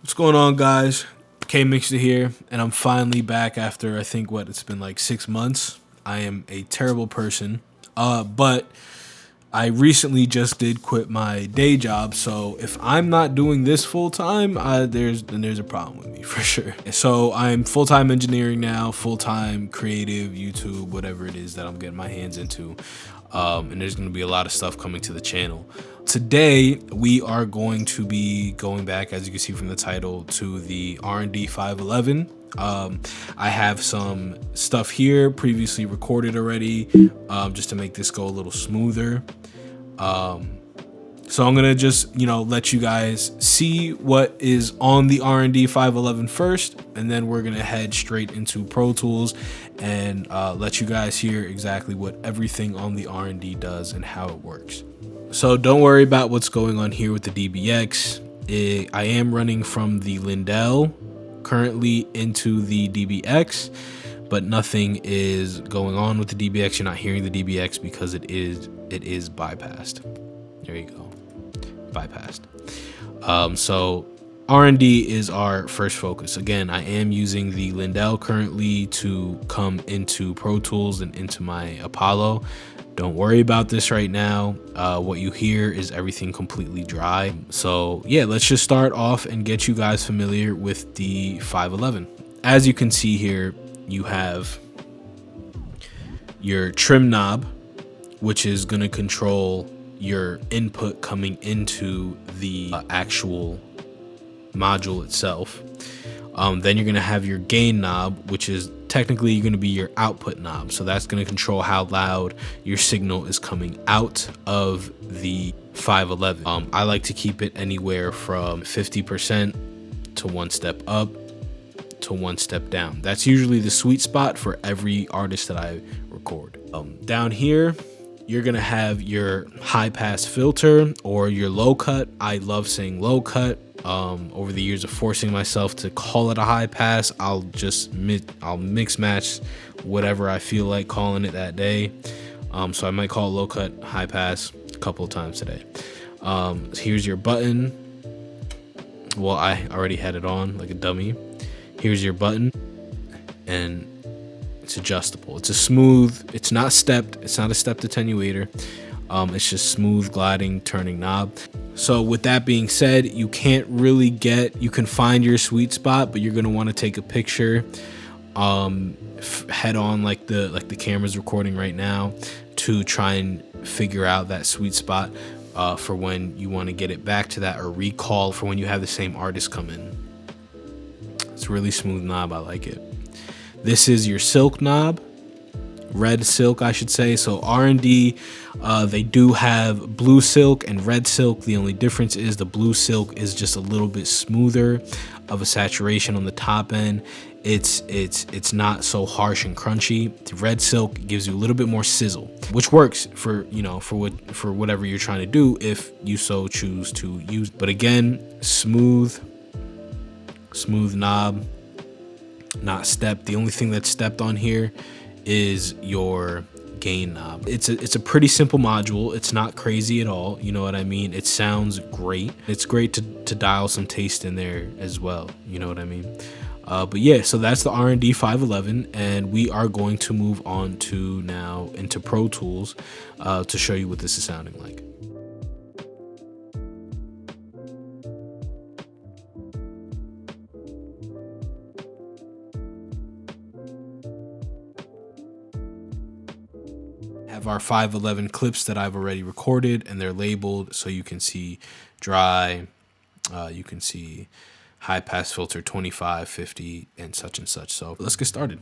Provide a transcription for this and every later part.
What's going on, guys? K Mixer here, and I'm finally back after I think it's been like 6 months. I am a terrible person, but I recently just did quit my day job, so if I'm not doing this full time, there's a problem with me for sure. So I'm full time engineering now, full time creative, YouTube, whatever it is that I'm getting my hands into. And there's going to be a lot of stuff coming to the channel. Today, we are going to be going back, as you can see from the title, to the R&D 511. I have some stuff here previously recorded already, just to make this go a little smoother. So I'm gonna just, let you guys see what is on the R&D 511 first, and then we're gonna head straight into Pro Tools and let you guys hear exactly what everything on the R&D does and how it works. So don't worry about what's going on here with the DBX. I am running from the Lindell currently into the DBX, but nothing is going on with the DBX. You're not hearing the DBX because it is bypassed. There you go, bypassed. So R&D is our first focus. Again, I am using the Lindell currently to come into Pro Tools and into my Apollo. Don't worry about this right now. What you hear is everything completely dry. So yeah, let's just start off and get you guys familiar with the 511. As you can see here, you have your trim knob, which is going to control your input coming into the actual module itself. Then you're going to have your gain knob, which is technically going to be your output knob. So that's going to control how loud your signal is coming out of the 511. I like to keep it anywhere from 50% to one step up to one step down. That's usually the sweet spot for every artist that I record. Down here, you're gonna have your high pass filter or your low cut. I love saying low cut. Over the years of forcing myself to call it a high pass, I'll mix match whatever I feel like calling it that day. So I might call it low cut, high pass a couple of times today. Here's your button. Well, I already had it on like a dummy. Here's your button, and it's adjustable. It's it's not stepped. It's not a stepped attenuator. It's just smooth gliding turning knob. So with that being said, you can't really you can find your sweet spot, but you're going to want to take a picture head on like the camera's recording right now to try and figure out that sweet spot for when you want to get it back to that, or recall for when you have the same artist come in. It's a really smooth knob. I like it. This is your silk knob. Red silk, I should say. So R&D, they do have blue silk and red silk. The only difference is the blue silk is just a little bit smoother of a saturation on the top end. It's not so harsh and crunchy. The red silk gives you a little bit more sizzle, which works for for whatever you're trying to do if you so choose to use. But again, smooth knob, not stepped. The only thing that's stepped on here is your gain knob. It's a pretty simple module. It's not crazy at all, you know what I mean? It sounds great. It's great to dial some taste in there as well, you know what I mean? But yeah, so that's the R&D 511, and we are going to move on to now into Pro Tools to show you what this is sounding like. Have our 511 clips that I've already recorded, and they're labeled so you can see dry, you can see high pass filter 25, 50, and such. So let's get started.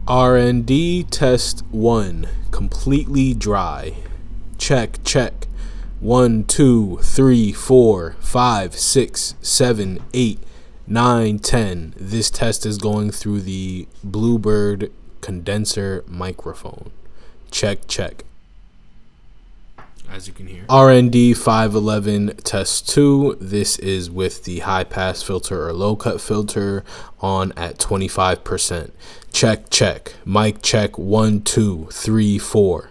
R&D test 1, completely dry. Check. 1, 2, 3, 4, 5, 6, 7, 8, 9, 10. This test is going through the Bluebird condenser microphone. Check. As you can hear, R&D 511 test 2. This is with the high pass filter or low cut filter on at 25%. Check. Mic check 1, 2, 3, 4.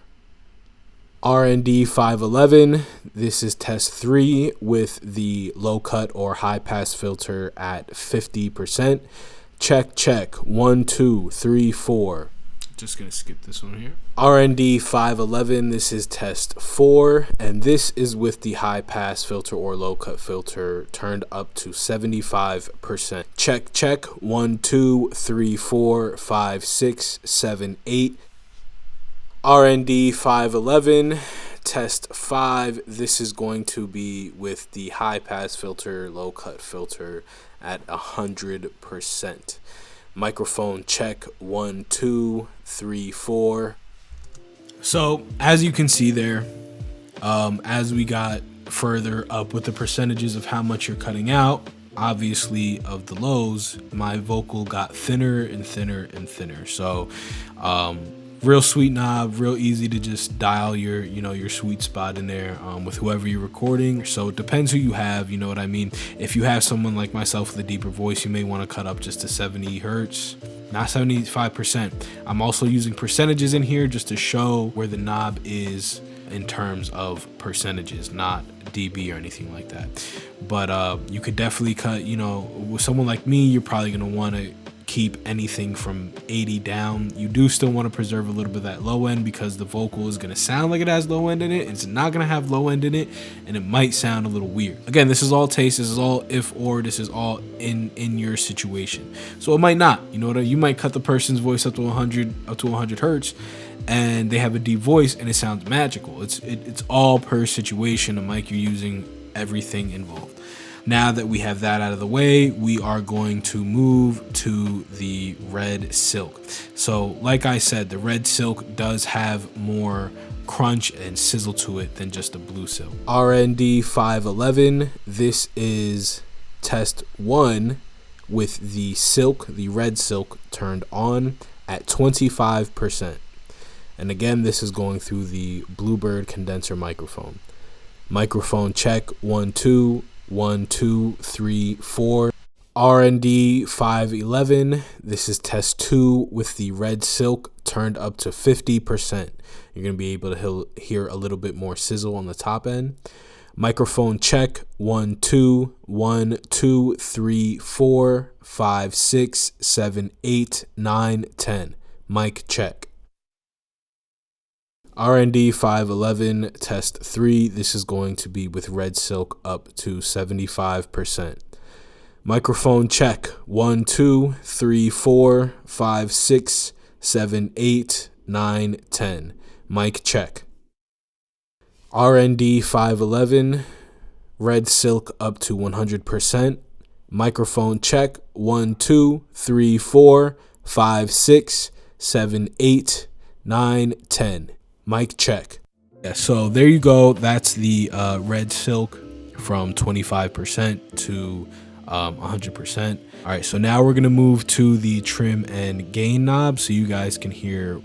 R&D 511, this is test 3 with the low cut or high pass filter at 50%. Check, check, 1, 2, 3, 4. Just gonna skip this one here. R&D 511, this is test 4, and this is with the high pass filter or low cut filter turned up to 75%. Check, check, 1, 2, 3, 4, 5, 6, 7, 8. R&D 511, test 5, this is going to be with the high pass filter, low cut filter at 100%. Microphone check, 1, 2, 3, 4. So as you can see there, as we got further up with the percentages of how much you're cutting out, obviously of the lows, my vocal got thinner and thinner and thinner. So real sweet knob, real easy to just dial your, your sweet spot in there with whoever you're recording. So it depends who you have, you know what I mean? If you have someone like myself with a deeper voice, you may want to cut up just to 70 hertz, not 75%. I'm also using percentages in here just to show where the knob is in terms of percentages, not dB or anything like that. But you could definitely cut, with someone like me, you're probably going to want to keep anything from 80 down. You do still want to preserve a little bit of that low end because the vocal is going to sound like it has low end in it. It's not going to have low end in it, and it might sound a little weird. Again, this is all taste. This is all if or. This is all in your situation. So it might not. You might cut the person's voice up to 100 hertz, and they have a deep voice, and it sounds magical. It's all per situation. The mic you're using, everything involved. Now that we have that out of the way, we are going to move to the red silk. So like I said, the red silk does have more crunch and sizzle to it than just the blue silk. R&D 511, this is test 1 with the silk, the red silk turned on at 25%. And again, this is going through the Bluebird condenser microphone. Microphone check, 1, 2, 1, 2, 3, 4. R&D 511, this is test 2 with the red silk turned up to 50%. You're going to be able to hear a little bit more sizzle on the top end. Microphone check, 1, 2, 1, 2, 3, 4, 5, 6, 7, 8, 9, 10. Mic check. R&D 511, test 3. This is going to be with red silk up to 75%. Microphone check, 1, 2, 3, 4, 5, 6, 7, 8, 9, 10. Mic check. R&D 511, red silk up to 100%. Microphone check, 1, 2, 3, 4, 5, 6, 7, 8, 9, 10. Mic check. Yeah, so there you go. That's the red silk from 25% to 100%. All right, so now we're gonna move to the trim and gain knobs so you guys can hear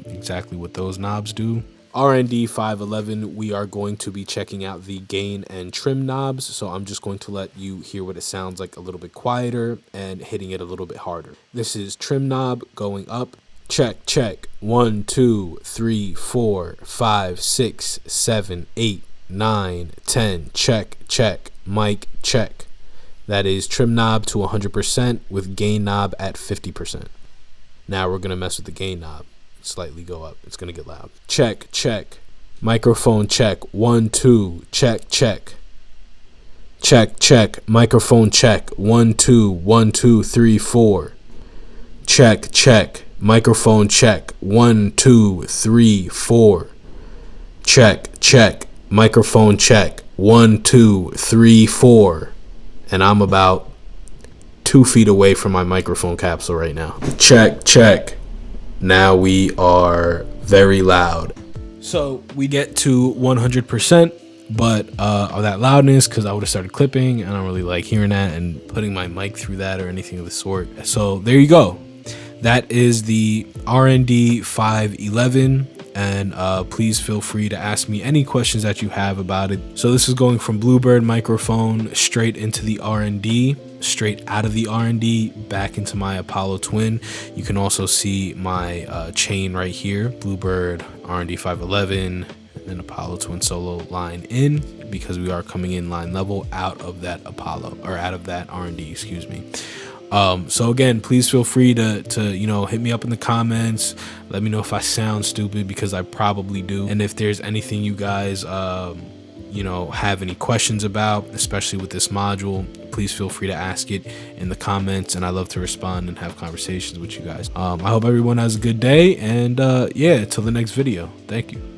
exactly what those knobs do. R&D 511, we are going to be checking out the gain and trim knobs. So I'm just going to let you hear what it sounds like a little bit quieter and hitting it a little bit harder. This is trim knob going up. Check, check. 1, 2, 3, 4, 5, 6, 7, 8, 9, 10. Check, check. Mic check. That is trim knob to 100% with gain knob at 50%. Now we're going to mess with the gain knob. Slightly go up. It's going to get loud. Check, check. Microphone check. 1, 2. Check, check. Check, check. Microphone check. 1, 2. 1, 2, 3, 4. Check, check. Microphone check. 1, 2, 3, 4. Check, check. Microphone check. 1, 2, 3, 4. And I'm about 2 feet away from my microphone capsule right now. Check, check. Now we are very loud. So we get to 100%, but of that loudness, because I would have started clipping. I don't really like hearing that and putting my mic through that or anything of the sort. So there you go. That is the R&D 511, and please feel free to ask me any questions that you have about it. So this is going from Bluebird microphone straight into the R&D, straight out of the R&D back into my Apollo Twin. You can also see my chain right here, Bluebird R&D 511, an Apollo twin solo line in, because we are coming in line level out of that Apollo, or out of that R&D, excuse me. So again, please feel free to hit me up in the comments. Let me know if I sound stupid, because I probably do. And if there's anything you guys have any questions about, especially with this module, please feel free to ask it in the comments, and I love to respond and have conversations with you guys. I hope everyone has a good day, and yeah, till the next video. Thank you.